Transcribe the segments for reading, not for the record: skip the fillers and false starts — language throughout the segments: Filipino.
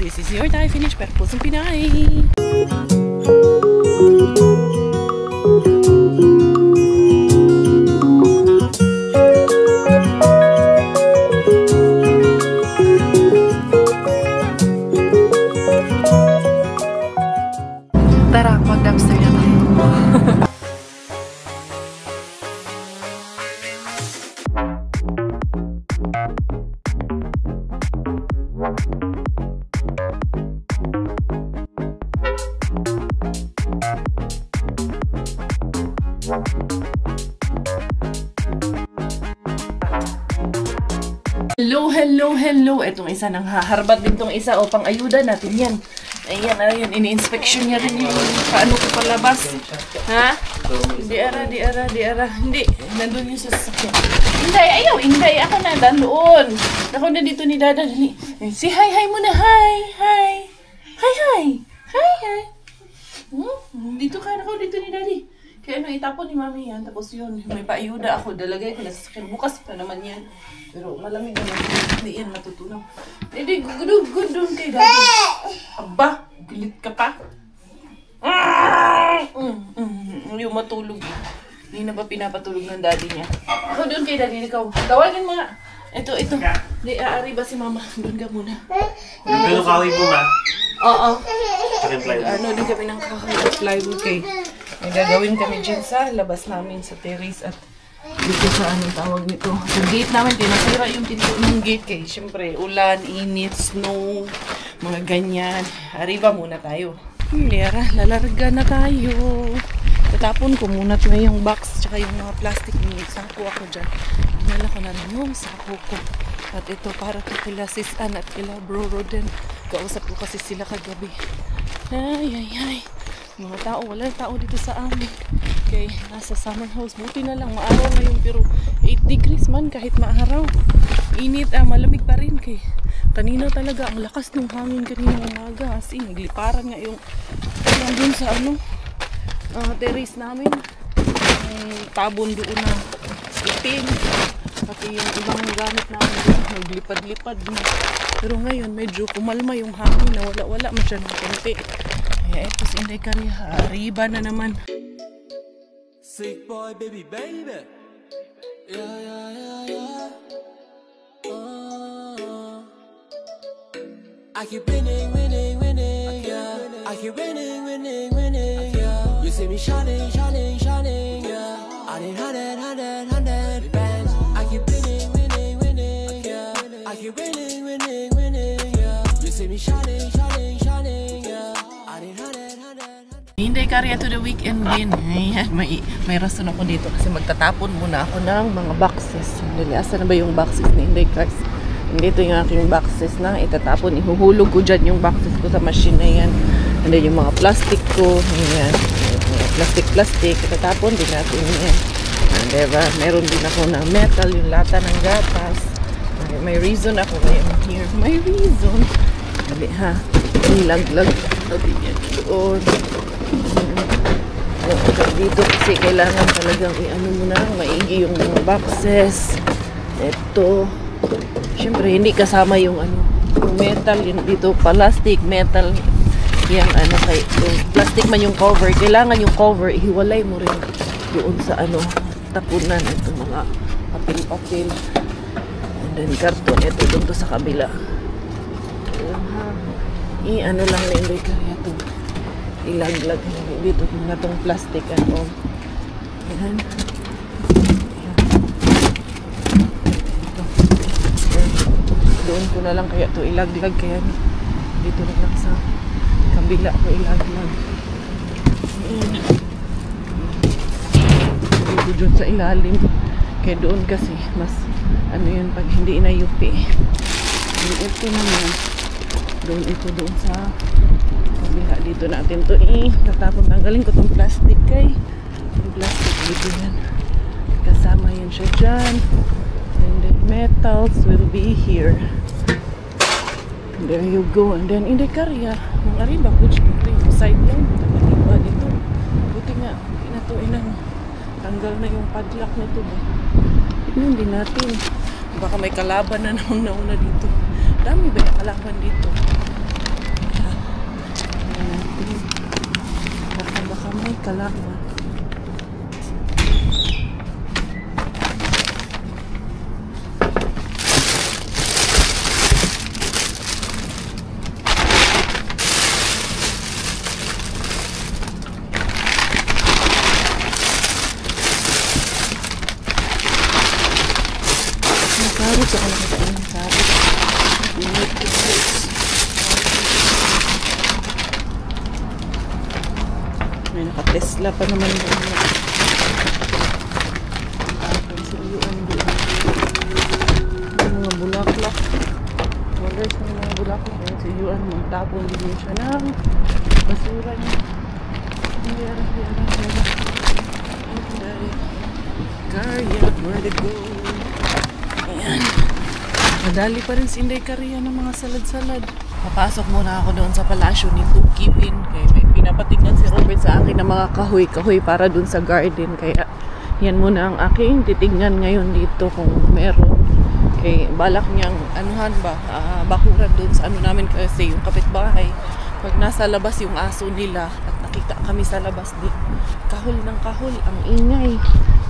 This is your Thai Finish per Pusong Pinay. Tara, mag-dumpster na tayo. Hello. Itong isa nang haharbat din tong isa o pang ayuda natin yan. Ayan, ini-inspection niya rin yung paano ko palabas. Ha? Di ara. Hindi, nandun yung sasakyan. Hindi, ako na, doon. Ako na dito ni Dada. Si hi muna, hi. Dito ka, ako dito ni Daddy. Kaya itapon ni Mami yan. Tapos yun, may paayuda ako. Dalagay ko na sa sasakyan. Bukas pa naman yan. Pero malamig naman. Hindi yan matutunaw. Hindi, good doon kay Daddy. Aba, galit ka pa? Yung matulog. Hindi na ba pinapatulog ng Daddy niya? Ako doon kay Daddy. Ikaw, tawagin mo nga. Ito. Di, aari ba si Mama? Doon ka muna. Pero kawi po ma? Oo. Din Plywood. kami ng plywood kay. May gagawin kami dyan sa labas namin sa terrace at dito sa anong tawag nito. Sa gate namin, tinasira yung pinto ng gate kay. Siyempre, ulan, init, snow, mga ganyan. Arriba muna tayo. Lera, lalarga na tayo. Tatapon ko muna ito yung box tsaka yung mga plastic. May sako ako dyan. Dinala ko na rin yung sako ko. At ito para to kila Sis Ann at kila Bro Roden. Kausap ko kasi sila kagabi. Ay. Mga tao, walang tao dito sa amin. Okay, nasa summer house. Buti na lang, maaraw ngayon pero 8 degrees man kahit maaraw. Init, malamig pa rin kay. Kanina talaga, ang lakas ng hangin kanina umaga. As in, nagliparan nga yung dun sa terrace namin. Yung tabon doon na ipin. Pati yung ibang gamit namin doon, naglipad-lipad na. Pero ngayon, medyo kumalma yung hangin na wala masyadong konti. Kaya ito si Inday Karya, arriba na naman. Sick boy, baby. Yeah. I keep winning, yeah. I keep winning, yeah. You see me shining, yeah. I need 100 bands. I keep winning, yeah. I keep winning, yeah. You see me shining, yeah. I need 100. Inday Karya to the weekend din. Ayan, may rason ako dito kasi magtatapon muna ako ng mga boxes. Dali, asa na ba yung boxes ni Inday Karya? Dito yung aking boxes na itatapon. Ihuhulog ko dyan yung boxes ko sa machine na yan. And then yung mga plastic ko. Ayan. Plastic. Itatapon din natin yan. And diba, meron din ako ng metal, yung lata ng gatas. May reason ako ngayon here. May reason. Dali ha. Nilaglag. Sabi niya doon. Dito kasi kailangan talagang i-ano mo na maigi yung mga boxes. Ito. Siyempre hindi kasama yung yung metal yun dito, plastic, metal. Yan kay plastic man yung cover. Kailangan yung cover ihiwalay mo rin doon sa tapunan ito mga papel. And then karton ito doon to sa kabila. Lang na Inday Karya to. Ilaglag dito na tong plastic Ayan. Doon ko na lang kaya to ilaglag kaya dito na lang sa kabila ko ilaglag. Ayan. Dito dun sa ilalim kaya doon kasi mas yun pag hindi inayupi. Ito naman doon sa kabila dito natin to natapon tanggalin ko tong plastic kay yung plastic dito yan kasama yan siya dyan and then metals will be here. There you go. And then Inday Karya ng Arriba ko yung sideline diba dito buti nga tanggal na yung padlock nito ba yun din natin baka may kalaban na namang nauna dito. Dami ba yung kalaban dito? Salamat. Sabit ako nakita yung sabit. May naka-Tesla pa naman doon. Suyuan doon. Yung mga bulaklak. Orders ng mga bulaklak. Yung suyuan, magtapon din siya ng basura niya. Hindi. Karya, where to go? Ayan. Madali pa rin si Inday Karya ng mga salad-salad. Papasok muna ako doon sa palasyo ni Tukipin. Kaya may pinapatingnan si Robert sa akin ng mga kahoy-kahoy para doon sa garden. Kaya yan muna ang aking titignan ngayon dito kung meron. Kaya balak niyang anuhan ba, bakuran doon sa ano namin kasi yung kapitbahay. Pag nasa labas yung aso nila at nakita kami sa labas din, kahol ng kahol, ang ingay.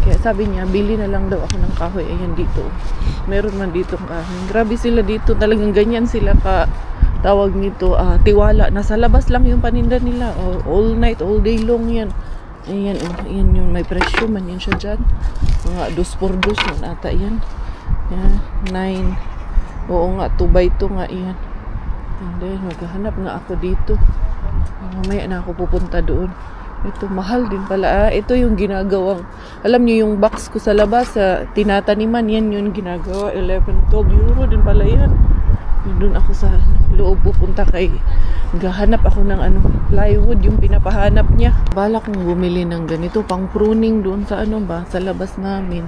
Kaya sabi niya, bili na lang daw ako ng kahoy. Ayan dito. Meron man dito kahoy. Grabe sila dito. Talagang ganyan sila ka tawag nito. Tiwala. Nasa labas lang yung paninda nila. All night, all day long yan. Ayan. Ayan yung may presyo man yan siya dyan. Mga 2x2 man ata yan. Ayan. 9. Oo nga. 2x2 nga yan. And then, maghahanap nga ako dito. Mamaya na ako pupunta doon. Ito, mahal din pala. Ito yung ginagawang, alam niyo yung box ko sa labas, tinataniman, yan yung ginagawa. 11-12 euro din pala yan. Doon ako sa loob pupunta kay, gahanap ako ng plywood, yung pinapahanap niya. Balak kong bumili ng ganito, pang pruning doon sa sa labas namin.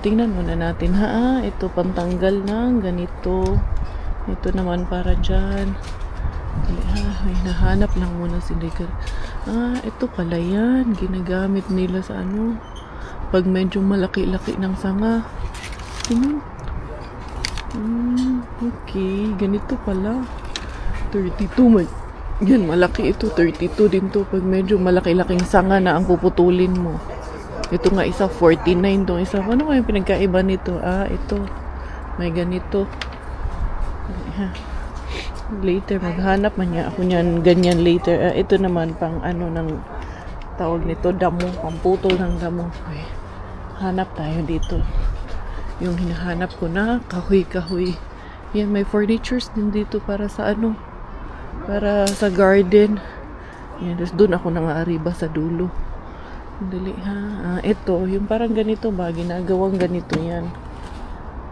Tingnan muna natin, ito, pantanggal ng ganito. Ito naman para dyan. May nahanap lang muna si Decker. Ito pala yan. Ginagamit nila sa pag medyo malaki-laki ng sanga. Okay. Ganito pala. 32 man. Yan, malaki ito. 32 din to. Pag medyo malaki-laking sanga na ang puputulin mo. Ito nga isa, 49 to. Isa, ano nga yung pinagkaiba nito? Ito. May ganito. Later, maghanap man niya ako niyan, ganyan later. Ito naman pang ng tawag nito, damo, pamputol ng damo. Okay. Hanap tayo dito. Yung hinahanap ko na kahoy-kahoy. Yan, may furnitures din dito para sa para sa garden. Yan, tapos doon ako nang-aariba sa dulo. Dali ito, yung parang ganito ba, ginagawang ganito yan.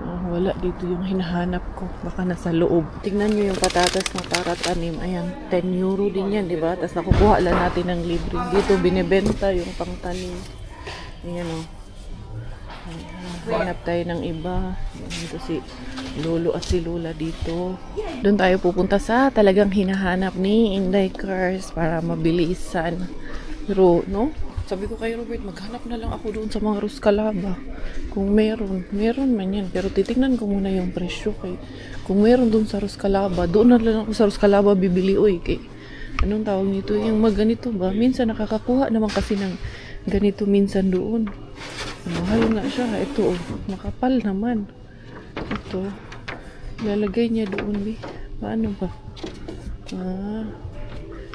Wala dito yung hinahanap ko. Baka nasa loob. Tingnan nyo yung patatas na para tanim. Ayan, 10 euro din yan, diba? Tapos nakukuha lang natin ng libre. Dito, binibenta yung pangtanim. Ayan o. Hanap tayo ng iba. Ito si Lolo at si Lola dito. Doon tayo pupunta sa talagang hinahanap ni Inday Cars para mabilisan. Pero, sabi ko kay Robert, maghanap na lang ako doon sa mga Ruscalaba. Kung meron man yan. Pero titignan ko muna yung presyo. Kung meron doon sa Ruscalaba, doon na lang ako sa Ruscalaba bibili. Kay, anong tawag nito? Yung ganito ba? Minsan nakakakuha naman kasi ng ganito minsan doon. Mahal nga siya. Ito, makapal naman. Ito, lalagay niya doon. Paano ba?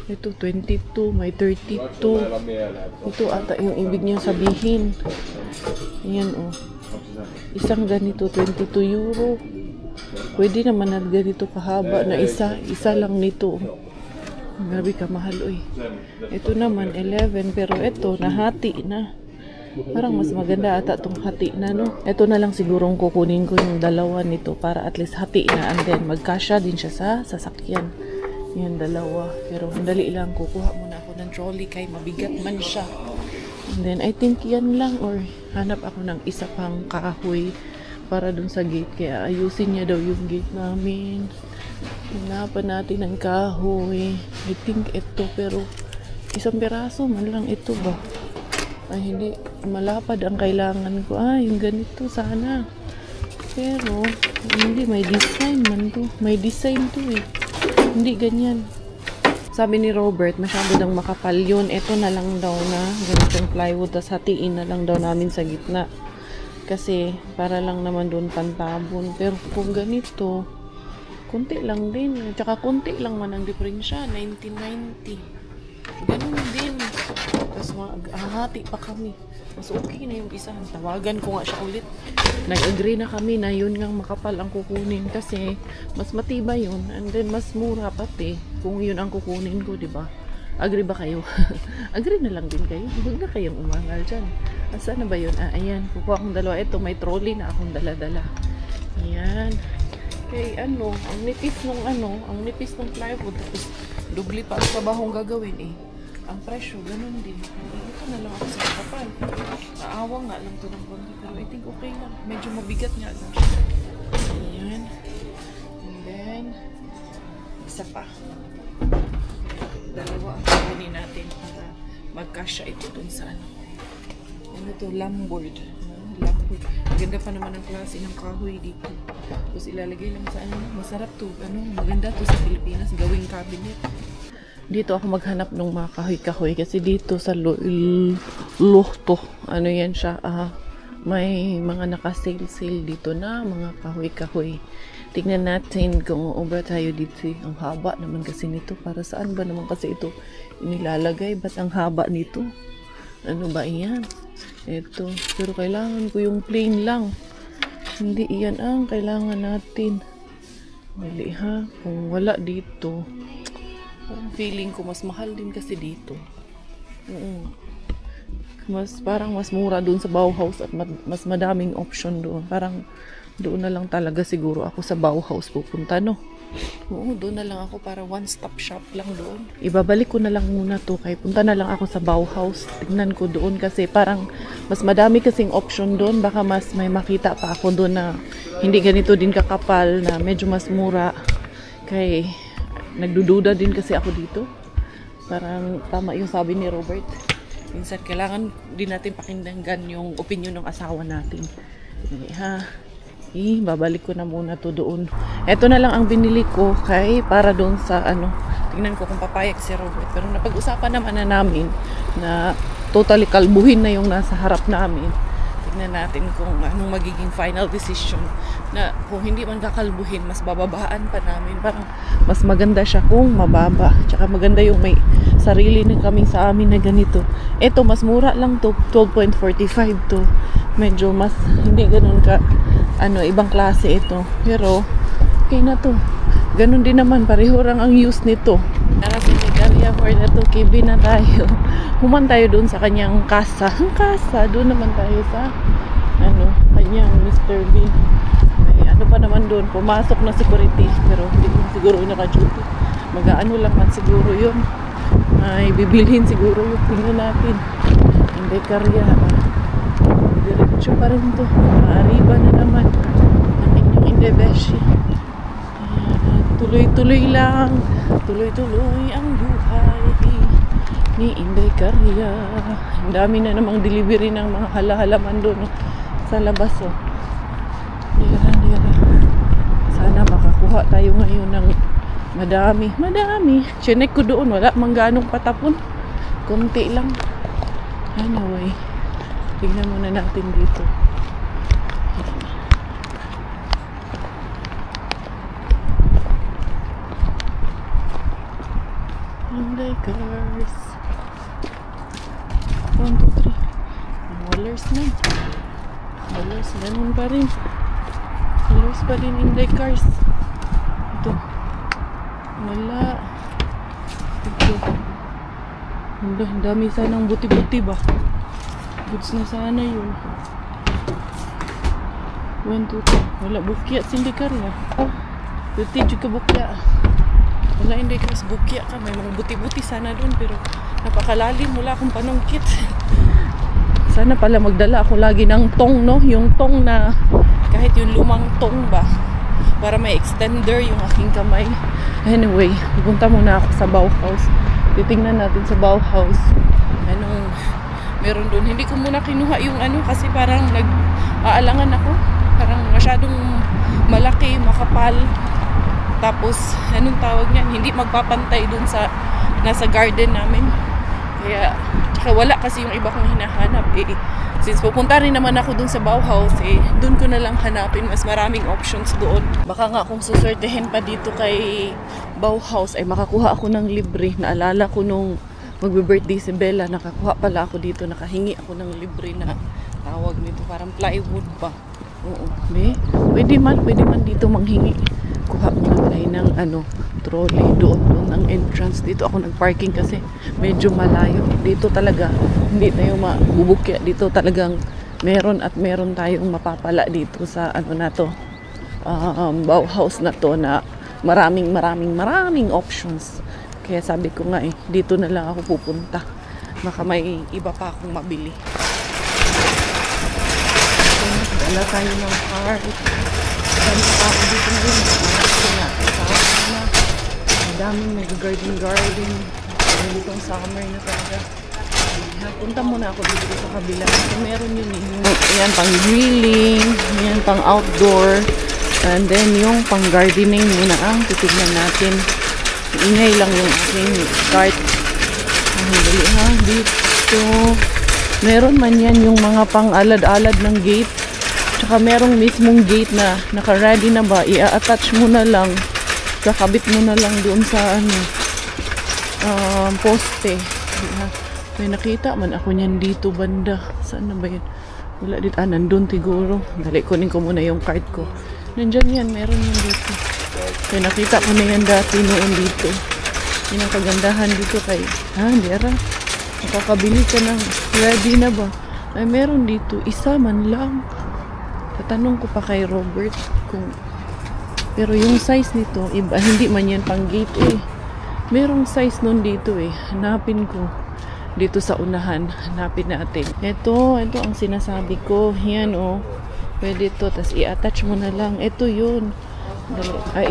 Ito 22, may 32. Ito ata yung ibig niya sabihin. Ayan Isang ganito 22 euro. Pwede naman na ganito kahaba na isa lang nito. Grabe ka mahal Ito naman 11 pero ito nahati na. Parang mas maganda ata itong hati na Ito na lang sigurong kukunin ko yung dalawa nito para at least hati na and then magkasya din siya sa sasakyan. Yan, dalawa. Pero dali lang, kukuha muna ako ng trolley kay mabigat man siya. And then, I think yan lang or hanap ako ng isa pang kahoy para dun sa gate. Kaya ayusin niya daw yung gate namin. Hanapan natin ng kahoy. I think ito, pero isang piraso man lang ito ba? Ay, hindi. Malapad ang kailangan ko. Yung ganito sana. Pero, hindi. May design man to. May design to Hindi ganyan. sabi ni Robert, masyado nang makapal yun. Ito na lang daw na ganitong plywood, tas hatiin na lang daw namin sa gitna. Kasi para lang naman doon pantabon. Pero kung ganito, kunti lang din. Tsaka kunti lang man ang diferensya, 1990. Ganun din. Tapos hahati pa kami. Mas okay na yung isa. Tawagan ko nga siya ulit. Nag-agree na kami na yun nga makapal ang kukunin kasi mas matibay yun. And then mas mura pati kung yun ang kukunin ko, diba? Agree ba kayo? Agree na lang din kayo. Huwag na kayong umangal dyan. Saan na ba yun? Ayan. Kukuha akong dalawa. Ito, may trolley na akong dala-dala. Ayan. Kay ang nipis ng plywood. Tapos, dubli pa ang trabahong gagawin eh. Ang presyo, ganun din. Ito na lang ako sa kapal. Naawa nga lang ito ng konti. Pero I think okay lang. Medyo mabigat nga lang siya. Ayan. And then, isa pa. Dalawa ang kukunin natin para magkasya ito dun sa ano to, lamboard. Lamboard. Maganda pa naman ang klase ng kahoy dito. Tapos ilalagay lang sa masarap to. Maganda to sa Pilipinas, gawing cabinet. Dito ako maghanap ng mga kahoy-kahoy kasi dito sa Lohto, yan siya, may mga naka-sale dito na mga kahoy-kahoy. Tignan natin kung ubra tayo dito. Ang haba naman kasi nito. Para saan ba naman kasi ito inilalagay? Ba't ang haba nito? Ano ba iyan? Ito. Pero kailangan ko yung plain lang. Hindi iyan ang kailangan natin. Mali ha. Kung wala dito, parang feeling ko mas mahal din kasi dito. Parang mas mura doon sa Bauhaus at mas madaming option doon. Parang doon na lang talaga siguro ako sa Bauhaus pupunta, no? Oo, doon na lang ako para one-stop shop lang doon. Ibabalik ko na lang muna to kay punta na lang ako sa Bauhaus. Tignan ko doon kasi parang mas madami kasing option doon. Baka mas may makita pa ako doon na hindi ganito din kakapal na medyo mas mura. Kay nagdududa din kasi ako dito. Parang tama yung sabi ni Robert. Minsan kailangan din natin pakinggan yung opinion ng asawa natin. Ha? Babalik ko na muna to doon. Ito na lang ang binili ko kay para doon sa tingnan ko kung papayag si Robert. Pero napag-usapan naman na namin na totally kalbuhin na yung nasa harap namin. Tingnan natin kung anong magiging final decision. Na kung hindi man kakalbuhin, mas bababaan pa namin. Parang mas maganda siya kung mababa. Tsaka maganda yung may sarili na kami sa amin na ganito. Ito mas mura lang to, 12.45 to. Medyo mas hindi ganun ka ibang klase ito. Pero okay na to. Ganun din naman, pareho lang ang use nito. Narasin ni Galia for na to, kibi na tayo. Human tayo doon sa kanyang kasa. Ang kasa, doon naman tayo sa kanyang Mr. Bean. May pa naman doon, pumasok na security. Pero hindi ko siguro naka-duty. Mag-ano lang man siguro yun. Ay, bibilhin siguro yung tingnan natin. Hindi karya. Diretso pa rin to. Maariba na naman ang inyong Indebeshi. Tuloy-tuloy lang. Tuloy-tuloy ang buhay ni Inday Karya. Ang dami na namang delivery ng mga halaman doon sa labas. Dira. Sana makakuha tayo ngayon ng madami. Chinek ko doon. Wala mang ganong patapon. Kunti lang. Anyway. Tingnan muna natin dito. Hyundai cars. 1, 2, 3. Wallers na. Wallers, ganun pa rin. Wallers pa rin Hyundai cars. Ito. Wala. Ito. Ang dami sanang buti-buti ba? Goods na sana yun. 1, 2, 3. Wala bukya sindi karya. Buti juga bukya. Wala hindi kas bukya ka. May mga buti-buti sana dun. Pero napakalalim. Wala akong panungkit. Sana pala magdala ako lagi ng tong, no? Yung tong na kahit yung lumang tong ba. Para may extender yung aking kamay. Anyway, pupunta muna ako sa Bauhaus. Titingnan natin sa Bauhaus. Meron doon. Hindi ko muna kinuha yung kasi parang nag-aalangan ako. Parang masyadong malaki, makapal. Tapos, anong tawag niyan? Hindi magpapantay dun sa nasa garden namin. Kaya, tsaka wala kasi yung iba kong hinahanap. Since pupunta rin naman ako dun sa Bauhaus, dun ko na lang hanapin. Mas maraming options doon. Baka nga kung susortehin pa dito kay Bauhaus, ay makakuha ako ng libre. Naalala ko nung magbe-birthday si Bella, nakakuha pala ako dito. Nakahingi ako ng libre na tawag nito. Parang plywood ba? Oo. Pwede man dito manghingi. Kuha mo na tayo ng trolley doon ang entrance. Dito ako nag-parking kasi medyo malayo. Dito talaga hindi tayo mabubukya. Dito talagang meron tayong mapapala dito sa na to, Bauhaus na to, na maraming options. Kaya sabi ko nga dito na lang ako pupunta. Baka may iba pa akong mabili. Wala tayo ng car. Dami pa ako dito na rin. Ang daming nag-garden. Dito ang summer na talaga. Punta muna ako dito sa kabila. So, meron yun yan pang grilling, yan pang outdoor, and then yung pang gardening muna ang titignan natin. Ingay lang yung aking cart. Dali ha, dito. Meron man yan yung mga pang alad-alad ng gate. Tsaka merong mismong gate na naka-ready na ba, i-attach mo na lang, kakabit mo na lang doon sa poste. May nakita man ako niyan dito banda. Saan na ba yun? Wala dito. Nandun siguro. Dali, kunin ko muna yung card ko. Nandyan yan, meron yan dito. May nakita ko na yan dati noon dito. Yun ang kagandahan dito kay hindi ara. Makakabili ka ng ready na ba? Ay meron dito, isa man lang. Tatanong ko pa kay Robert kung pero yung size nito iba, hindi man yan pang gate merong size nun dito hanapin ko dito sa unahan, hanapin natin. Ito ang sinasabi ko, yan pwede to, tas i-attach mo na lang. Ito yun,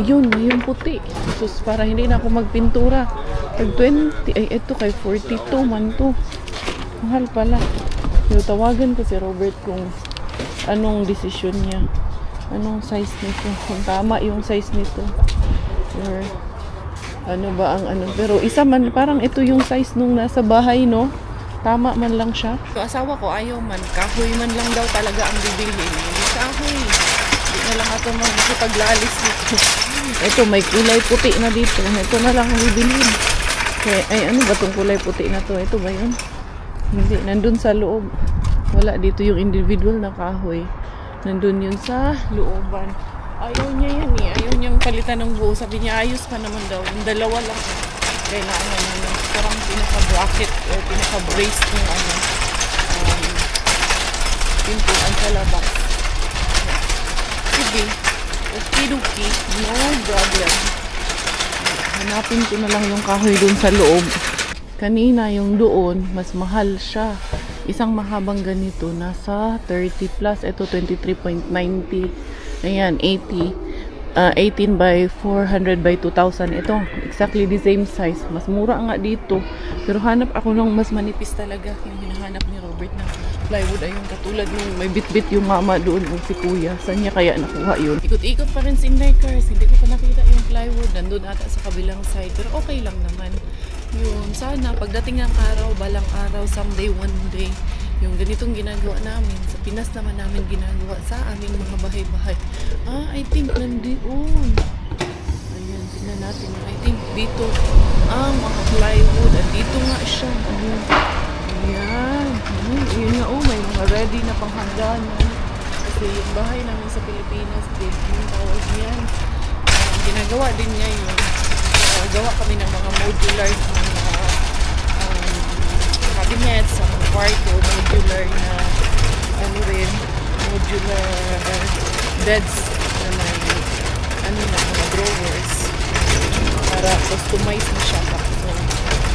yun puti. Sus, para hindi na ako magpintura. Pag 20, ito kay 42 man to, mahal pala. Yung tawagan ko si Robert kung anong desisyon niya, anong size nito, kung tama yung size nito, or ano ba ang pero isa man, parang ito yung size nung nasa bahay, no? Tama man lang siya. So, asawa ko ayaw man, kahoy man lang daw talaga ang bibilhin. Hindi kahoy, hindi na lang ako magpaglalis nito. Ito, may kulay puti na dito, ito na lang ang bibilhin. Ano ba tong kulay puti na to? Ito ba yun? Hindi, nandun sa loob. Wala dito yung individual na kahoy. Nandun yun sa looban. Ayaw niya yan Ayaw niyang palitan ng buo. Sabi niya, ayos pa naman daw. Yung dalawa lang. Kailangan niya. Parang pinaka-bracket o pinaka-brace ng pintuan sa labas. Sige. Okay-dokie. No problem. Hanapin ko na lang yung kahoy dun sa loob. Kanina yung doon, mas mahal siya. Isang mahabang ganito, nasa 30 plus. Ito, 23.90. Ayan, 18 by 400 by 2,000. Ito, exactly the same size. Mas mura nga dito. Pero hanap ako ng mas manipis talaga. Yung hinahanap ni Robert na plywood. Ayun, katulad nung may bit-bit yung mama doon, yung si kuya. Saan niya kaya nakuha yun? Ikot-ikot pa rin si Inday Cars. Hindi ko pa nakita yung plywood. Nandun ata sa kabilang side. Pero okay lang naman. Yun, sana pagdating ng araw, balang araw, someday, one day, yung ganitong ginagawa namin, sa Pinas naman namin ginagawa sa aming mga bahay-bahay. I think nandiyon. Ayan, tignan natin. I think dito ang mga plywood. At dito nga siya. Ayan. Yun nga, may mga ready na panghangganan. Kasi yung bahay namin sa Pilipinas, din yung tawag niyan. Ginagawa din niya yun. Gawa kami ng mga modular cabinets sa mga kwarto, modular na modular beds na may mga drawers para customize na siya pa. So,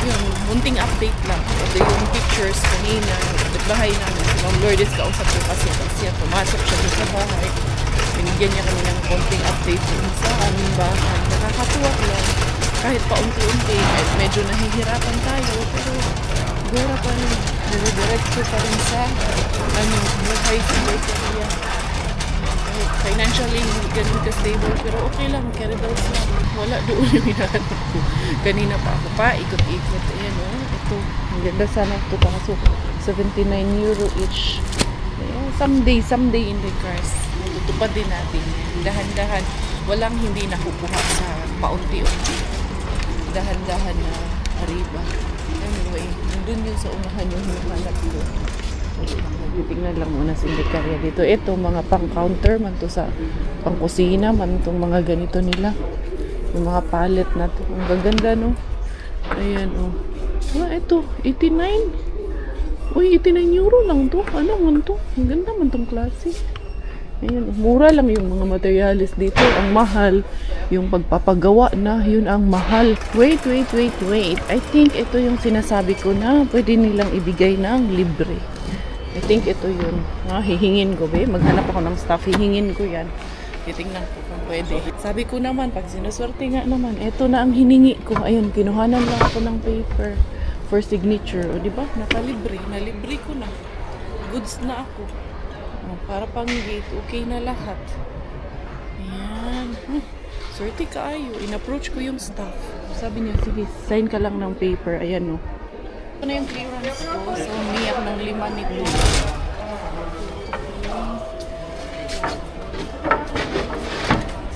yun, munting update lang. Ito yung pictures kanina, bahay namin. Si Ma'am Lourdes kausap ko kasi pumasok siya sa bahay. Binigyan niya kami ng konting update sa aming bahay. Nakakatuwa lang. Kahit paunti-unti, medyo nahihirapan tayo, pero gura pa rin, nire-direct ko pa rin sa buhay sa Korea. Financially, hindi ganun ka-stable. Pero okay lang, carry belts lang. Wala doon yung hinahanap ko. Kanina pa ako pa, ikot-ikot. Ayan o, ito. Ang ganda sana ito. Kaso, 79 euro each. Ayan, someday in the cars. Tutupad din natin. Dahan-dahan. Walang hindi nakukuha sa paunti-unti. Dahan-dahan na arriba. Anyway, nandun yun sa unahan yung hanap ko. Tingnan lang muna sa Indecaria dito. Ito, mga pang-counter man to sa pang-kusina man itong mga ganito nila. Yung mga pallet na to. Ang gaganda, no? Ayan, oh. Ito, 89. Uy, 89 euro lang to. Ano man to? Ang ganda man tong klase. Ayan, mura lang yung mga materialis dito. Ang mahal, yung pagpapagawa na, yun ang mahal. Wait. I think ito yung sinasabi ko na pwede nilang ibigay ng libre. I think ito yun. Hihingin ko, be. Maghanap ako ng staff. Hihingin ko yan. Titingnan ko kung pwede. Sabi ko naman, pag sinuswerte nga naman, ito na ang hiningi ko. Ayun, kinuhanan lang ako ng paper for signature. O, diba? Nakalibre. Nalibre ko na. Goods na ako. O, para pang gate, okay na lahat. Ayan. Swerte kaayo. In-approach ko yung staff. Sabi niya, sige, sign ka lang ng paper. Ayan, o. Ito na yung clearance ko. So, may ako ng 5 nito.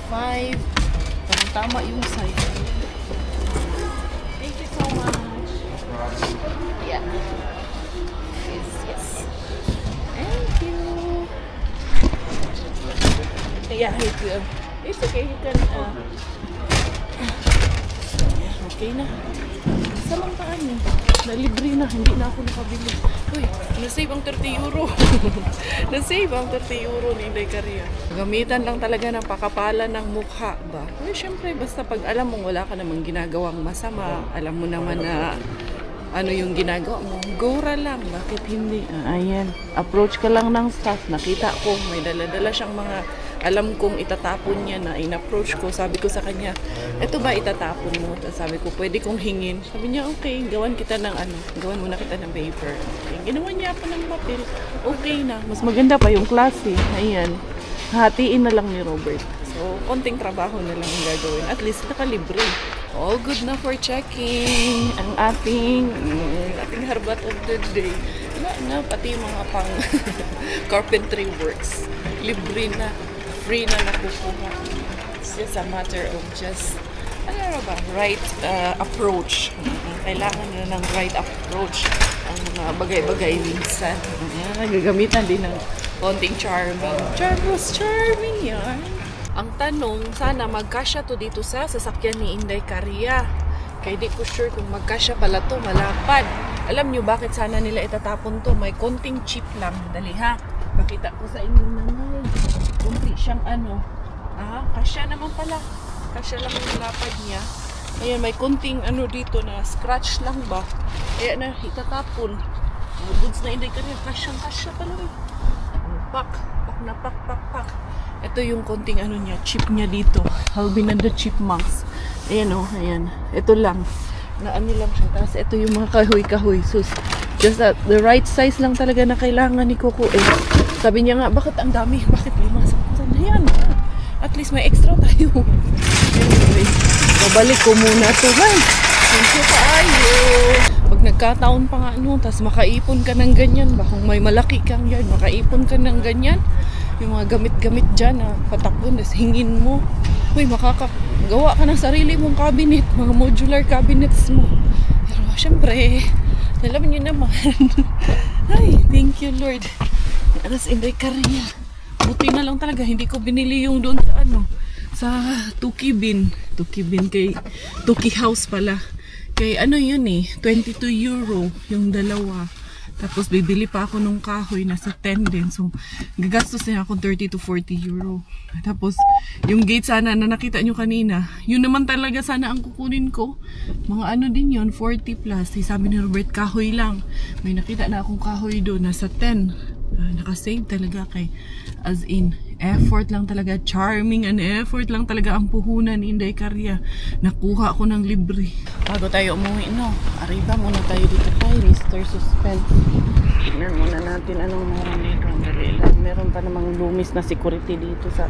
5. Parang tama yung size. Thank you so much. Yeah. Yes. Thank you. Yeah, it's okay. You can, okay na. Sa lang taan eh. Nalibre na. Hindi na ako nakabili. Uy, nasave ang 30 euro. Nasave ang 30 euro ni Indecaria. Gamitan lang talaga ng pakapalan ng mukha ba? Uy, syempre, basta pag alam mong wala ka namang ginagawang masama, alam mo naman na ano yung ginagawa mo, gora lang. Bakit hindi? Ayan. Approach ka lang ng staff. Nakita ko, may dala-dala siyang mga alam kong itatapon niya na in-approach ko. Sabi ko sa kanya, eto ba itatapon mo? Sabi ko, pwede kong hingin. Sabi niya, okay, gawan kita ng gawan muna kita ng paper. Okay. Ginawa niya pa ng papel. Okay na. Mas maganda pa yung klase. Ayan. Hatiin na lang ni Robert. So, konting trabaho na lang ang gagawin. At least nakalibre. All good na for checking ang ating harbat of the day. Na pati mga pang carpentry works. Libre na. Free na nakukuha. It's just a matter of just right approach. Kailangan na ng right approach ang mga bagay-bagay minsan. Nagagamitan din ng konting charming. Charming yan. Ang tanong, sana magkasya to dito sa sasakyan ni Indecaria. Kaya di ko sure kung magkasya pala to, malapad. Alam nyo bakit sana nila itatapon to? May konting chip lang. Dali ha. Pakita ko sa inyo naman. Kunti siyang kasya naman pala. Kasya lang yung lapad niya. Ayan, may konting dito na scratch lang ba. Kaya na itatapon. Goods na Indecaria. Kasya pala rin. Pak. Ito yung konting niya, chip niya dito. Alvin and the Chipmunks. Ayan ayan. Ito lang. Na lang siya. Tapos ito yung mga kahoy-kahoy. Sus. Just the right size lang talaga na kailangan ni Coco eh. Sabi niya nga, bakit ang dami? Bakit 5? Ayan. At least may extra tayo. Anyway, babalik ko muna to. Thank you kaayo. Pag nagkataon pa nga tapos makaipon ka ng ganyan ba? Kung may malaki kang yard, makaipon ka ng ganyan. Yung mga gamit-gamit dyan patakbon, tapos hingin mo. Uy, makakagawa ka ng sarili mong cabinet, mga modular cabinets mo. Pero syempre, alam niyo naman. Ay, thank you Lord. Alas Indecaria. Buti na lang talaga, hindi ko binili yung doon sa sa Tuki Bin kay Tuki House pala. Kay yun 22 euro yung dalawa. Tapos bibili pa ako nung kahoy, nasa 10 din. So gagastos na ako 30 to 40 euro. Tapos yung gate sana na nakita nyo kanina, yun naman talaga sana ang kukunin ko. Mga din yun, 40 plus. Sabi ni Robert, kahoy lang. May nakita na akong kahoy doon, nasa 10. Nakasave talaga kay as in Effort lang talaga, charming and effort lang talaga ang puhunan ni Inday Caria. Nakuha ko ng libre. Bago tayo umuwi, no? Arriba muna tayo dito kay Mr. Suspense. Tignan muna natin anong meron dito. Dali lang. Meron pa namang lumis na security dito sa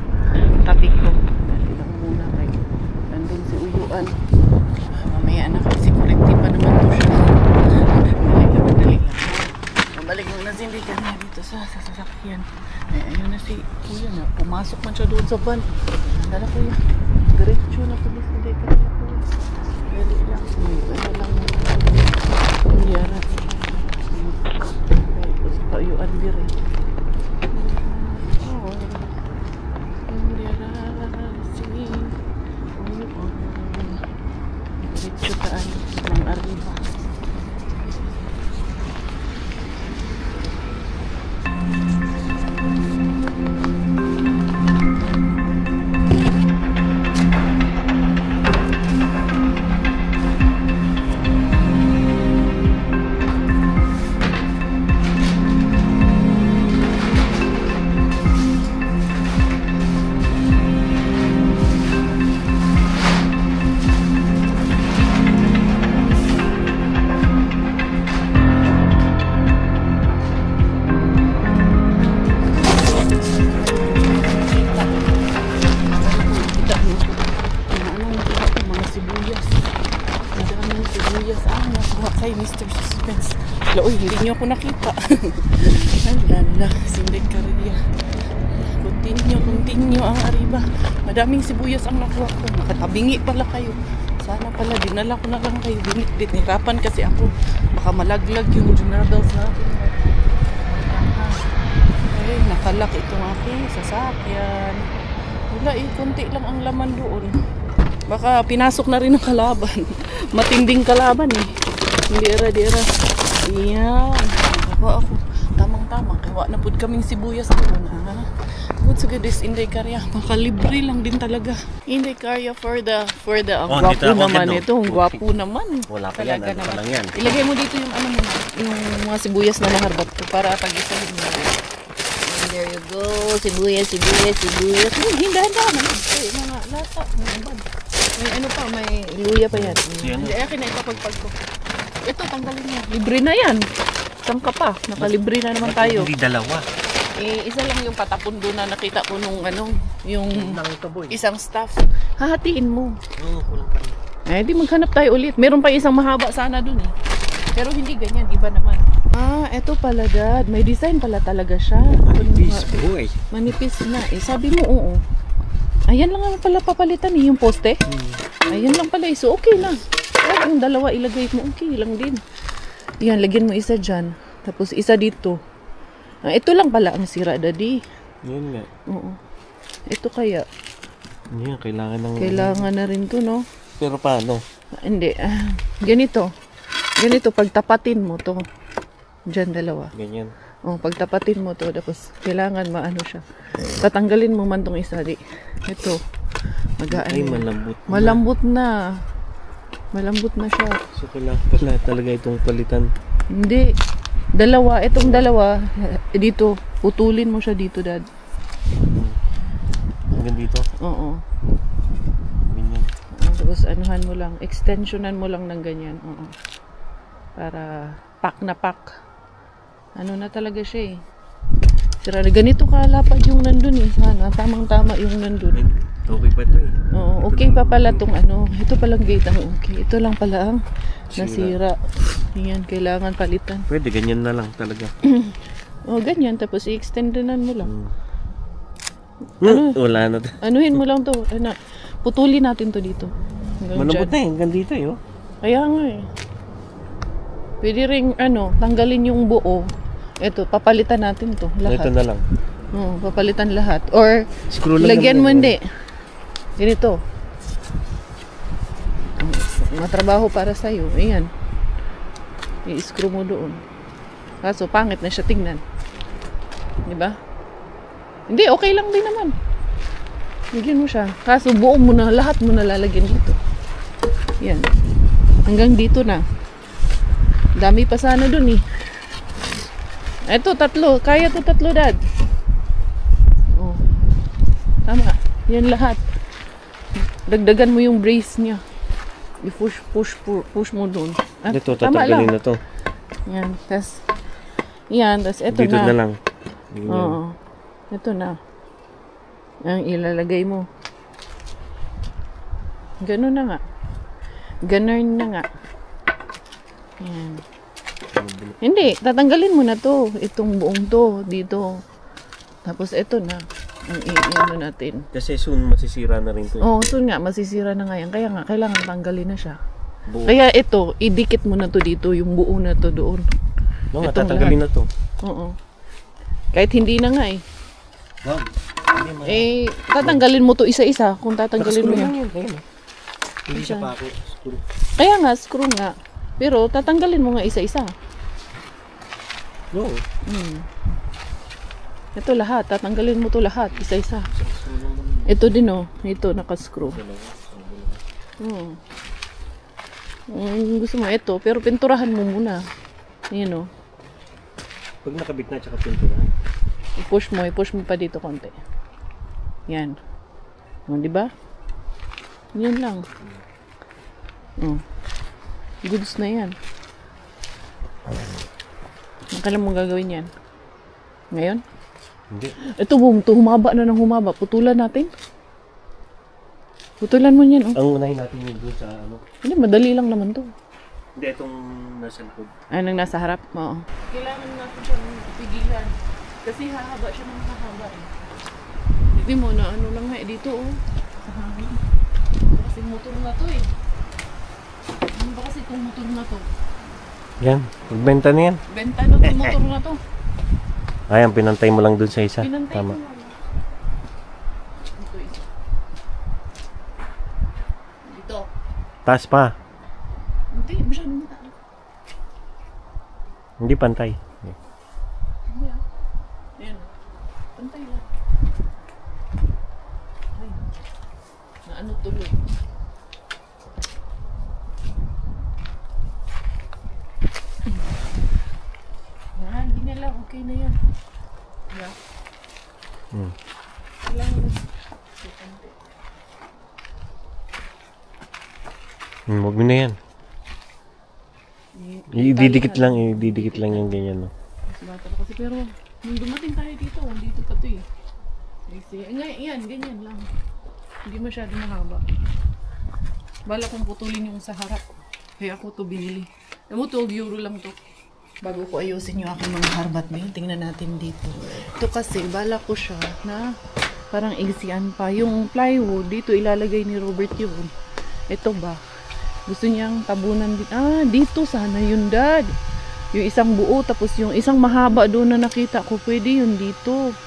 tabi ko. Dali lang muna kay nandun si Uguan. Mamaya na kay security pa naman to siya. Dali lang. Mabalik muna si Inday Caria dito sa sasakyan. Ayun na si Kuya na. Pumasok man siya doon sa van. Dala Kuya. Diretso na po si Inday Caria po. Dali lang. Ano lang muna. Hindi arat. Payuan dire. Oh. Hindi arat. Sige. Diretso taan ng Arriba. Kay Mr. Suspense. Uy, hindi niyo ako nakita. Lala, si Inday Caria. Continue ang Arriba. Madaming sibuyas ang nakuha ko. Nakatabingi pala kayo. Sana pala, dinala ko na lang kayo. Dinihirapan kasi ako. Baka malaglag yung Junadal sa akin. Ay, nakalak itong aking sasakyan. Wala konti lang ang laman doon. Baka pinasok na rin ang kalaban. Matinding kalaban eh. Hindi era. Ayan. Nakakuha ako. Tamang-tamang. Kawa na po kaming sibuyas doon. Good sa gadis, Inday Caria. Makalibre lang din talaga. Inday Caria for the ang gwapo naman ito. Ang gwapo naman. Wala pa yan. Ano pa lang yan. Ilagay mo dito yung ano mo. Yung mga sibuyas na naharbat ko para pag-isahin mo. And there you go. Sibuyas. Handa naman. Ay, mga lata. May ano pa, may luya pa yan. Hindi, akin na ipapagpag ko. Ito, tanggalin mo. Libre na yan. Isang ka pa. Nakalibre na naman tayo. Hindi dalawa. Isa lang yung patapon doon na nakita ko nung ano, yung isang staff. Hahatiin mo. Oo, kulang pa rin. Di maghanap tayo ulit. Meron pa isang mahaba sana doon eh. Pero hindi ganyan, iba naman. Eto pala dad. May design pala talaga siya. Manipis, boy. Manipis na. Sabi mo, oo. Ayan lang naman pala papalitan eh, yung poste. Ayan lang pala eh. So, okay na. Yung dalawa ilagay mo, okay lang din. Yan, lagyan mo isa dyan. Tapos isa dito. Ito lang pala ang sira, daddy. Yun nga. Oo. Ito kaya. Yan, kailangan na rin to, no? Pero paano? Hindi. Ganito. Ganito, pagtapatin mo to. Dyan, dalawa. Ganyan. Pagtapatin mo to, tapos kailangan maano siya. Tatanggalin mo man tong isa, di. Ito. Magaan. Ay, malambot na. Malambot na siya. So, kailangan pala talaga itong palitan. Hindi. Dalawa. Itong dalawa, dito. Putulin mo siya dito, dad. Hanggang dito? Oo. Ganyan. Tapos anuhan mo lang. Extensionan mo lang ng ganyan. Oo. Para pack na pack. Ano na talaga siya eh. Sira na. Ganito kalapad yung nandun eh. Sana. Tamang-tama yung nandun. Okay pa ito eh. Oo, okay pa pala tong ano. Ito palang gate ang okay. Ito lang pala ang nasira. Yan, kailangan palitan. Pwede, ganyan na lang talaga. Ganyan. Tapos i-extendenan mo lang. Wala na. Anuhin mo lang to. Putulin natin to dito. Malambot na eh. Hanggang dito eh. Kaya nga eh. Pwede rin tanggalin yung buo. Ito, papalitan natin to. Lahat. Ito na lang. Papalitan lahat. Or, lagyan mo hindi. Ganito. Matrabaho para sa'yo. Ayan. I-screw mo doon. Kaso, pangit na siya tingnan. Diba? Hindi, okay lang din naman. Lagyan mo siya. Kaso, buo mo na. Lahat mo na lalagyan dito. Yan. Hanggang dito na. Dami pa sana dun eh. Ito, 3. Kaya to 3, dad. Tama. Yan lahat. Dagdagan mo yung brace niya. Push mo doon. Ito, tatanggalin na to. Yan. Tas ito Dito na lang. Oo. Ito na. Ang ilalagay mo. Ganun na nga. Ganun na nga. Yan. Hindi, tatanggalin mo na to. Itong buong to, dito. Tapos ito na. Ang ano natin. Kasi soon masisira na rin to. Oo, soon nga, masisira na nga yan. Kaya nga, kailangan tanggalin na siya. Buo. Kaya ito, idikit mo na to dito, yung buo na to doon. No, nga, Itong tatanggalin na to. Oo. Kahit hindi na nga eh. Wow. Tatanggalin mo to isa-isa kung tatanggalin mo yan. Hindi siya pa ako. Screw. Kaya nga, screw nga. Pero tatanggalin mo nga isa-isa. No. Ito lahat, tatanggalin mo to lahat, isa-isa. Ito din oh, ito naka-screw. Gusto mo ito, pero pinturahan mo muna. Ayan oh. Pag nakabit na, tsaka pintura. I-push mo pa dito konti. Yan. Di ba? Yan lang. Goods na yan. Kailan mo gagawin yan? Ngayon? Hindi. Ito boom, humaba na ng humaba. Putulan natin. Putulan mo yan. Ang unahin natin yung doon sa ano. Hindi, madali lang naman to. Hindi, itong nasa likod. Nang nasa harap? Oo. Kailangan natin siyang pigilan. Kasi hahaba siya ng hahaba eh. Hindi mo na ano lang nga dito oh. Sa hangin. Kasi motor na to eh. Ano ba kasi itong motor na to? Yan, magbenta na yan. Benta na itong motor na to. Ayan, pinantay mo lang dun sa isa. Pinantay Tama. mo lang. Dito isa. Dito. Taas pa. Hindi, masyadong mataas. Hindi pantay. Hindi ah. Ayan. Pantay lang. Ay. Na ano tuloy. Yan, hindi na lang. Okay na yan. Yeah. Kailangan mo. Huwag mo na yan. Ididikit lang yung ganyan. No? Mas bata pa kasi pero nung dumating tayo dito pa to eh. Yan, ganyan lang. Hindi masyado mahaba. Bala kong putulin yung sa harap. Kaya ako to binili. Alam mo, 12 euro lang to. Bago ko ayusin yung aking mga harbat na yun, tingnan natin dito. Ito kasi, bala ko siya na parang igsian pa. Yung plywood, dito ilalagay ni Robert yun. Ito ba? Gusto niyang tabunan din. Dito sana yun, Dad. Yung isang buo, tapos yung isang mahaba doon na nakita ko, pwede yun dito.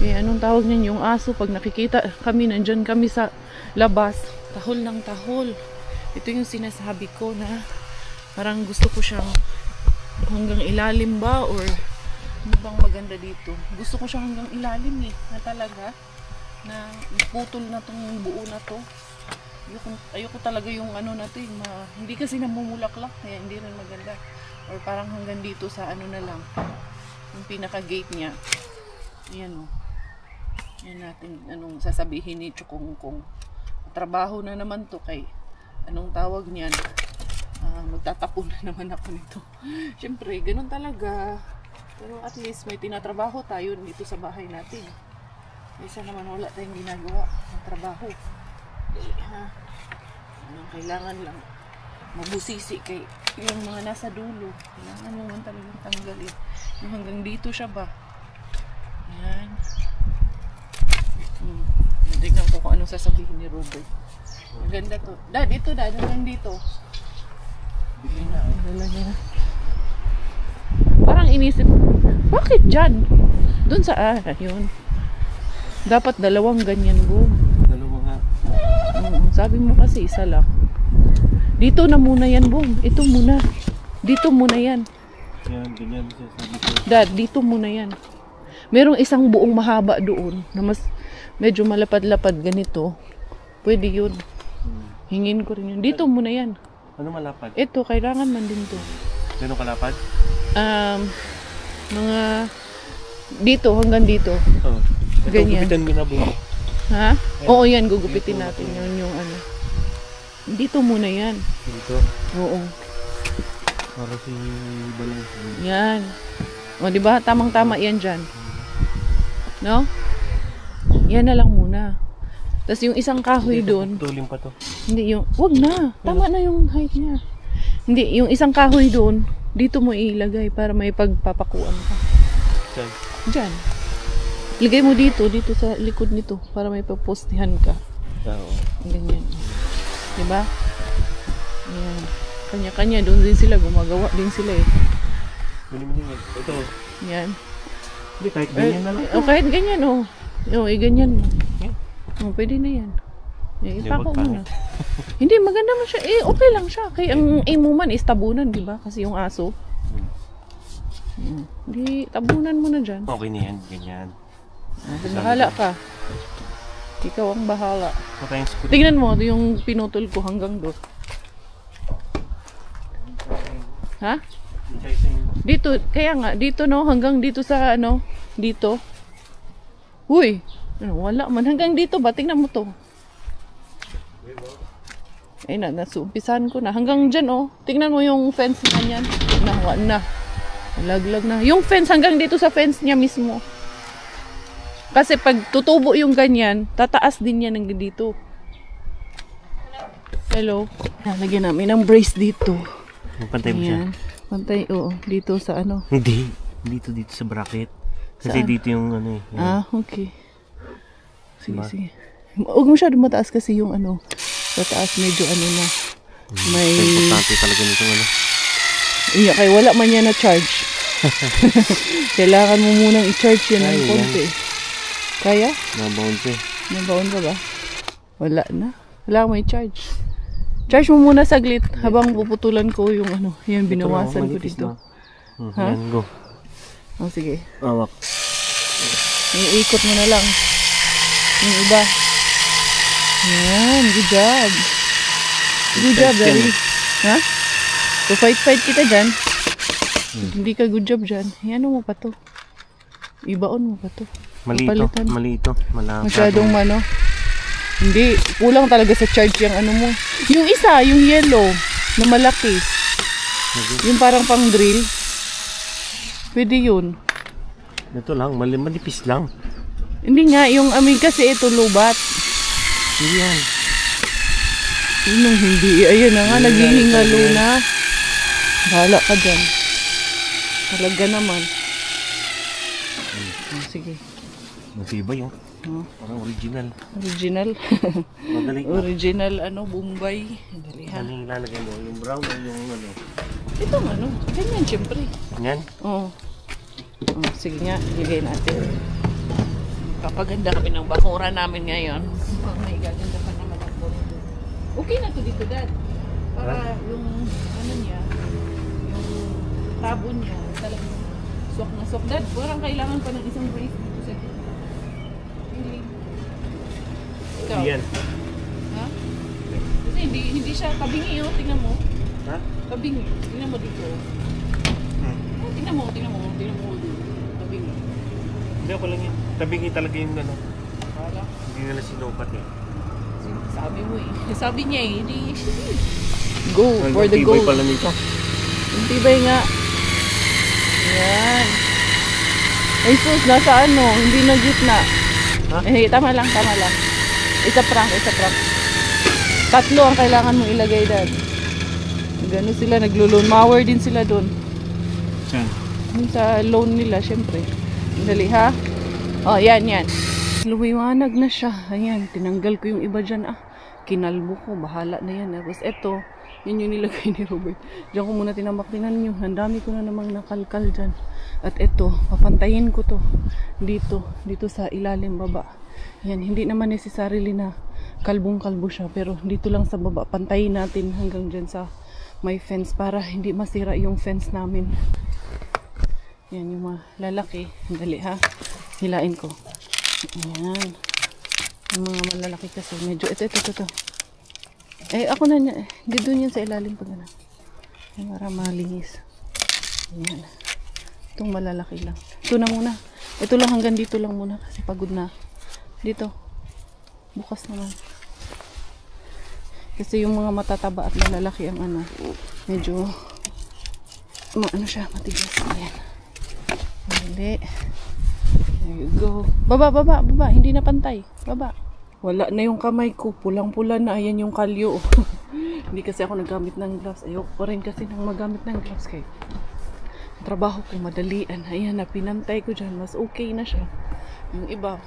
Kaya anong tawag niyan? Yung aso, pag nakikita kami, nandyan kami sa labas. Tahol ng tahol. Ito yung sinasabi ko na parang gusto ko siyang hanggang ilalim ba or ano bang maganda dito. Gusto ko siya hanggang ilalim eh. Na talaga na iputol na tong buo na to. Ayoko talaga yung ano na to eh, hindi kasi namumulaklak kaya hindi rin maganda. Or parang hanggang dito sa ano na lang. Yung pinaka gate niya. Ayan o. Yan natin anong sasabihin ni Chukong kung trabaho na naman to kay anong tawag niyan. Magtatapon na naman ako nito. Siyempre, ganun talaga. Pero at least may tinatrabaho tayo dito sa bahay natin. Isa naman wala tayong ginagawa ng trabaho. Kailangan lang mabusisi kay yung mga nasa dulo. Kailangan naman talagang tanggalin. Yung hanggang dito siya ba? Yan. Tignan ko kung anong sasabihin ni Robert. Maganda to. Dad, ito Dad, hanggang dito. Parang inisip, bakit dyan? Doon sa yun. Dapat dalawang ganyan boom. Dalawa nga. Sabi mo kasi isa lang. Dito na muna yan boom. Ito muna. Dito muna yan. Yan, ganyan siya sabi ko. Dad, dito muna yan. Merong isang buong mahaba doon na mas medyo malapad-lapad ganito. Pwede yun. Hingin ko rin yun. Dito muna yan. Ano malapad? Ito, kailangan man din to. Gano'ng kalapad? Mga dito, hanggang dito. Oo. Ganyan. Gupitan mo na buo. Ha? Oo, yan. Gugupitin natin yun yung ano. Dito muna yan. Dito. Oo. Para si Balong. Yan. O, di ba? Tamang-tama yan dyan. No? Yan na lang muna. Tapos yung isang kahoy doon. Tuling pa to. Hindi yung... Wag na. Tama na yung height niya. Hindi. Yung isang kahoy doon, dito mo ilagay para may pagpapakuan ka. Saan? Diyan. Ilagay mo dito sa likod nito para may papostihan ka. Oo. Ganyan. Diba? Ayan. Kanya-kanya. Doon din sila. Gumagawa din sila eh. Mini-mini. Ito. Yan. Hindi, kahit ganyan na lang. O kahit ganyan o. O, ganyan mo. O, pwede na yan. Ipako mo na. Hindi, maganda mo siya. Okay lang siya. Kaya ang aim mo man is tabunan, di ba? Kasi yung aso. Hindi, tabunan mo na dyan. Okay na yan, ganyan. Bahala ka. Ikaw ang bahala. Patayang screw. Tingnan mo, yung pinutol ko hanggang doon. Ha? Dito, kaya nga, dito no, hanggang dito sa ano, dito. Uy, wala man. Hanggang dito ba? Tingnan mo to. Ay na, nasumpisahan ko na. Hanggang dyan oh. Tingnan mo yung fence na yan. Nawa na. Laglag na. Yung fence hanggang dito sa fence niya mismo. Kasi pag tutubo yung ganyan, tataas din yan hanggang dito. Hello. Lagyan namin ng brace dito. Pantay mo siya. Ayan. Pantay, oo. Dito sa ano. Hindi. Dito sa bracket. Kasi Saan? dito yung ano eh. Yan. Ah, okay. Sige, Diba? sige. Huwag masyado mataas kasi yung ano. Sa taas medyo ano na. May... Importante talaga nito ano. Iya, kaya wala man yan na charge. Kailangan mo munang i-charge yan ng Ay, konti. Kaya? Nabaon ko eh. Nabaon ka ba? Wala na. Kailangan mo i-charge. Charge mo muna saglit habang puputulan ko yung ano. Yan, binawasan ko dito. Ha? Yan, go. Oh, sige. Awak. Iikot mo na lang. Yung iba. Yan, good job. Good job, Daddy. Ha? So, fight kita dyan. Hindi ka good job dyan. Ano mo pa to? Ibaon mo pa to. Mali ito. Papalitan. Mali ito. Masyadong ano. Hindi. Kulang talaga sa charge yung ano mo. Yung isa, yung yellow, na malaki. Yung parang pang drill. Pwede yun. Ito lang. Manipis lang. Hindi nga, yung amin kasi ito lubat. Hindi yan. Yun yung hindi. Ayun na nga, naghihingalo na. Bahala ka dyan. Talaga naman. Oh, sige. Matibay yun. Oh. Parang original. Original. Madali. Original, ano, Bombay. Dali ha. Ano yung lalagay mo? Yung brown o yung ano? Itong ano, ganyan syempre. Yan? Oo. Oh, sige nga, ibigay natin. Papaganda kami ng bakura namin ngayon. May gaganda pa naman ang bono. Okay na to dito, Dad. Para yung ano niya, yung tabon niya, talagang swak na swak. Dad, parang kailangan pa ng isang brace dito sa gitna. Feeling. Ikaw? Hindi yan. Ha? Kasi hindi siya kabingi, oh. Tingnan mo. Ha? Kabingi. Tingnan mo dito. Oh, tingnan mo. Kabingi. Hindi ako lang yan. Tabingi talaga yung ano. Wala. Hindi nila sinupat eh. Sabi mo eh. Sabi niya eh. Hindi. Go for the goal. goal. Pala nito. Yung tibay nga. Ayan. Ay sus, nasa ano? Hindi na gitna. Ha? Eh, tama lang. Isa prank. Tatlo ang kailangan mong ilagay, Dad. Gano'n sila, naglo-loan. Mower din sila doon. Saan? Yung sa loan nila, syempre. Dali ha. Oh, yan. Lumiwanag na siya. Ayan, tinanggal ko yung iba dyan. Kinalbo ko. Bahala na yan. Tapos eto, yun yung nilagay ni Robert. Diyan ko muna tinambak. Tinan nyo. Ang dami ko na namang nakalkal dyan. At eto, papantayin ko to. Dito sa ilalim baba. Yan, hindi naman necessarily na kalbong-kalbo siya. Pero dito lang sa baba. Pantayin natin hanggang dyan sa may fence para hindi masira yung fence namin. Yan yung mga lalaki. Dali ha. Hilain ko. Ayan. Yung mga malalaki kasi medyo ito. Eh ako na niya. Hindi doon yan sa ilalim pag gano'n. Para malinis. Ayan. Itong malalaki lang. Ito na muna. Ito lang hanggang dito lang muna kasi pagod na. Dito. Bukas naman. Kasi yung mga matataba at malalaki ang ano, medyo ano siya, matigas. Ayan. Dali. There you go. Baba. Hindi na pantay. Baba. Wala na yung kamay ko. Pulang-pula na. Ayan yung kalyo. Hindi kasi ako nagamit ng gloves. Ayoko pa rin kasi nang magamit ng gloves kay trabaho ko madalian. Ayan na, pinantay ko dyan. Mas okay na siya. Yung iba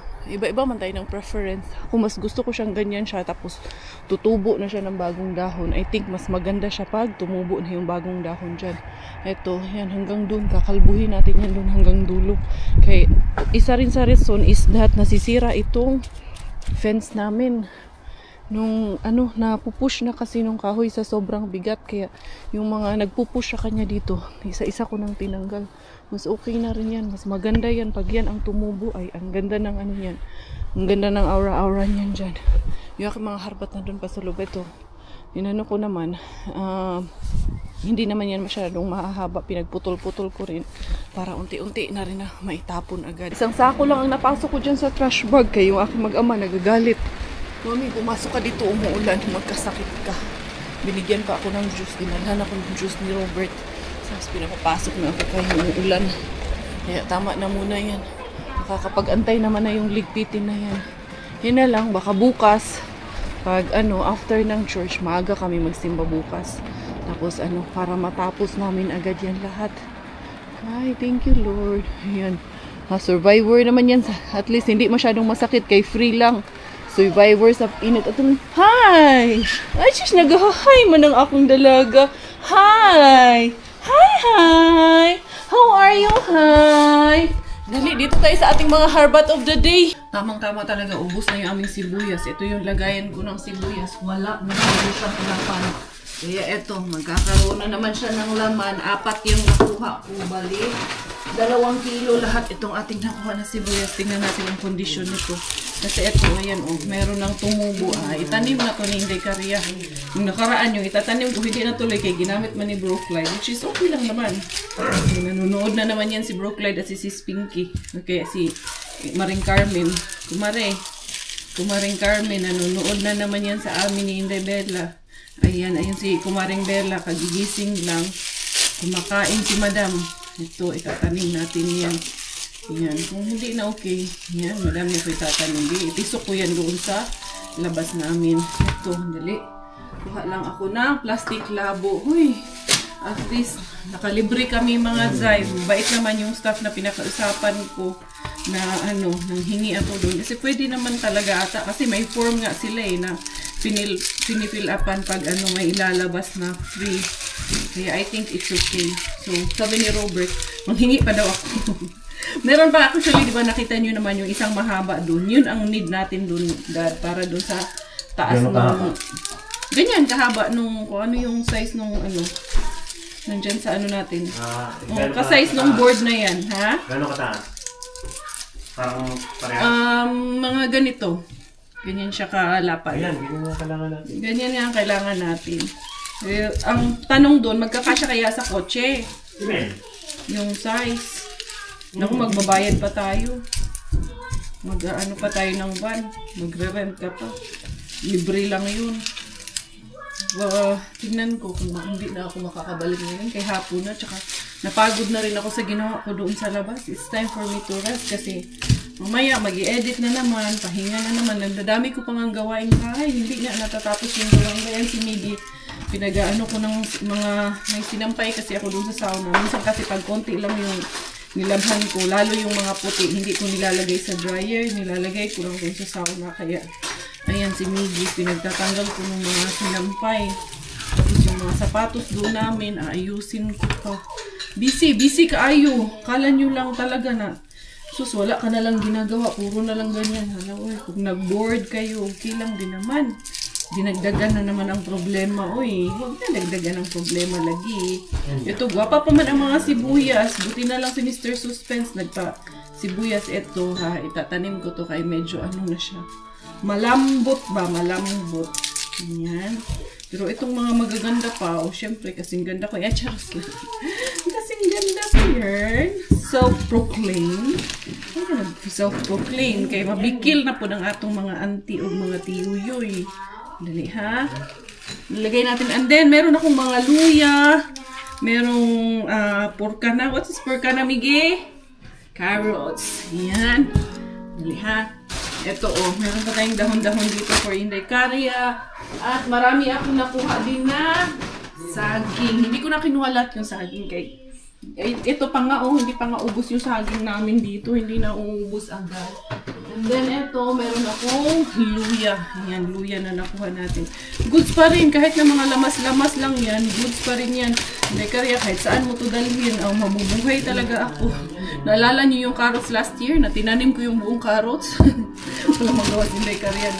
man tayo ng preference. Ako mas gusto ko siyang ganyan siya. Tapos tutubo na siya ng bagong dahon. I think mas maganda siya pag tumubo na yung bagong dahon dyan. Eto, yan hanggang dun. Kakalbuhin natin yan dun hanggang dulo. Kaya isa rin sa reason is that nasisira itong fence namin. Nung napupush na kasi nung kahoy sa sobrang bigat, kaya yung mga nagpupush sa kanya dito, isa-isa ko nang tinanggal. Mas okay na rin yan, mas maganda yan pag yan ang tumubo. Ay ang ganda ng yan, ang ganda ng aura-aura niyan dyan. Yung aking mga harbat na dun pa sa loob. Ito inano ko naman, hindi naman yan masyadong mahahaba, pinagputol-putol ko rin para unti-unti na rin na maitapon agad. Isang sako lang ang napasok ko dyan sa trash bag, kaya yung aking mag-ama nagagalit. Mami, pumasok ka dito, umuulan, magkasakit ka. Binigyan pa ako ng juice, dinalhan ako ng juice ni Robert. Tapos pinapapasok na ako kaya umuulan. Kaya tama na muna yan. Nakakapag-antay naman na yung ligpitin na yan. Yun na lang, baka bukas, pag after ng church, maaga kami magsimba bukas. Tapos para matapos namin agad yan lahat. Ay, thank you Lord. Ayan. Survivor naman yan. At least hindi masyadong masakit, kay free lang. Survivor sa init. At hi! Ay, sis, nag-hi man ang akong dalaga. Hi! Hi! How are you? Hi! Dali, dito tayo sa ating mga harbat of the day. Tamang-tama talaga, ubos na yung aming sibuyas. Ito yung lagayan ko ng sibuyas. Wala na siyang laman. Kaya ito, magkakaroon na naman siya ng laman. 4 yung nakuha ko. Balik. 2 kilo lahat itong ating nakuha na sibuyas. Tingnan natin ang kondisyon nito. Kasi ito, ayan, meron ng tumubo. Itanim na to ni Inday Caria. Yung nakaraan yung itatanim ko, hindi natuloy kay ginamit man ni Bro Clyde, which is okay lang naman. Nanonood na naman yan si Bro Clyde at si Pinky. Okay, si Maring Carmen. Kumaring Carmen, nanonood na naman yan sa amin ni Inday Bella. Ayan si Kumaring Bella, kagigising lang. Kumakain si Madam. Ito, itatanim natin yan. Yan, kung hindi na okay, yan, madami ako itatanim. Itisok ko yan doon sa labas namin. Ito, dali. Kuha lang ako ng plastic labo. Huy, at least, nakalibre kami mga Zay. Bait naman yung staff na pinakausapan ko na nanghingi ako doon. Kasi pwede naman talaga ata. Kasi may form nga sila na pinifill upan pag may ilalabas na free. Kaya I think it's okay. So, sabi ni Robert, manghingi pa daw ako. Meron pa actually, di ba nakita nyo naman yung isang mahaba dun. Yun ang need natin dun, Dad, para dun sa taas ng... Ganyan, kahaba nung, kung ano yung size nung nandyan sa natin. Ka-size nung board na yan, ha? Gano'ng kataas? Parang parehas? Mga ganito. Ganyan siya kalapad. Ayan, ganyan nga kailangan natin. Ganyan nga ang kailangan natin. Ang tanong dun, magkakasya kaya sa kotse? Yung size. Naku, magbabayad pa tayo. Pa tayo ng van. Magre-rent ka pa. Libre lang yun. Tignan ko kung hindi na ako makakabalik ngayon. Kay hapon na. Tsaka napagod na rin ako sa ginawa ko doon sa labas. It's time for me to rest kasi mamaya mag-i-edit na naman. Pahinga na naman. Nagdadami ko pang ang gawain bahay. Hindi nga natatapos yung gawain bahay. Si Miggy, pinag-ano ko ng mga may sinampay kasi ako doon sa sauna. Minsan kasi pag konti lang yung nilabhan ko, lalo yung mga puti, hindi ko nilalagay sa dryer, nilalagay ko lang doon sa sauna. Kaya, ayan si Miggy, pinagtatanggal ko ng mga sinampay. Tapos yung mga sapatos doon namin, aayusin ko pa. Busy kaayo. Kala nyo lang talaga na, sus, wala ka na lang ginagawa, puro na lang ganyan. Kung nag-board kayo, okay lang din naman. Dinagdagan na naman ang problema. Huwag na dagdagan ang problema lagi. Ito, gwapa pa man ang mga sibuyas. Buti na lang si Mr. Suspense sibuyas. Ito, itatanim ko to kay medyo na siya. Malambot ba? Malambot. Yan. Pero itong mga magaganda pa, syempre, kasing ganda ko. Charos lang. Kasing ganda ko yan. Self-proclaimed. self-proclaim kay mabikil na po ng atong mga auntie o mga tiyuyoy. Dali ha. Nilagay natin. And then, meron akong mga luya. Merong porkana. What is porkana, Miggy? Carrots. Yan. Dali ha. Ito meron pa tayong dahon-dahon dito for Inday Karya. At marami akong nakuha din na saging. Hindi ko na kinuha lahat yung saging kay ito pa nga hindi pa nga ubos yung saging namin dito. Hindi na uubos agad. And then ito, meron akong luya. Yan, luya na nakuha natin. Goods pa rin. Kahit na mga lamas-lamas lang yan, goods pa rin yan. Hindi kaya kahit saan mo ito dalhin. Mabubuhay talaga ako. Naalala niyo yung carrots last year na tinanim ko yung buong carrots? Wala magawa si Inday Karya.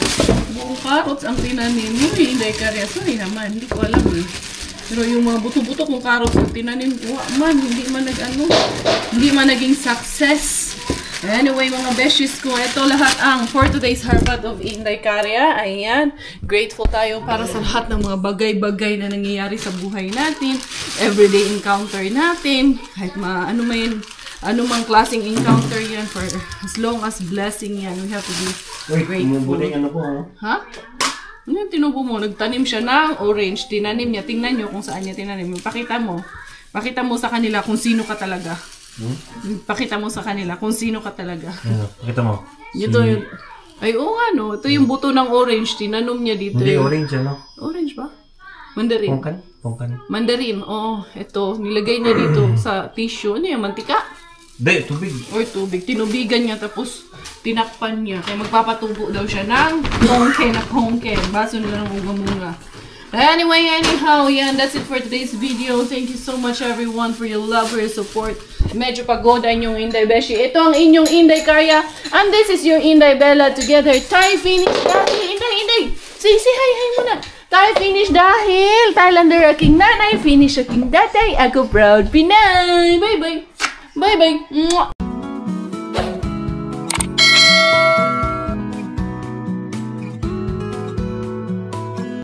Buong carrots ang tinanim. Yung Inday Karya. Sorry naman, hindi ko alam eh. Pero yung mga buto-buto kong carrots na tinanim ko, hindi man naging success. Anyway, mga beshies ko, ito lahat ang for today's Harvard of Inday Karya. Ayan, grateful tayo para sa lahat ng mga bagay-bagay na nangyayari sa buhay natin, everyday encounter natin, kahit anumang klaseng encounter yan, for as long as blessing yan, we have to be grateful. Ha? Ano yung tinubo mo? Nagtanim siya ng orange. Tinanim niya. Tingnan nyo kung saan niya tinanim. Pakita mo. Pakita mo sa kanila kung sino ka talaga. Pakita mo sa kanila kung sino ka talaga. Pakita mo. Ito yung... Ay, oo nga no. Ito yung buto ng orange. Tinanom niya dito. Hindi orange ano? Orange ba? Mandarin. Pongkan. Mandarin. Oo. Ito. Nilagay niya dito sa tissue. Ano yung mantika? Hindi, tubig. Or tubig. Tinubigan niya tapos tinakpan niya. Kaya magpapatubo daw siya ng hongken. Baso nila ng ugamunga. Anyway, anyhow, yan. That's it for today's video. Thank you so much everyone for your love, for your support. Medyo pagoda inyong Inday Beshi. Ito ang inyong Inday Karya. And this is your Inday Bella together. Tayo finish dahil. Inday. Say hi muna. Tayo finish dahil Thailander aking nanay. Finish aking tatay. Ako proud Pinay. Bye-bye. Bye-bye.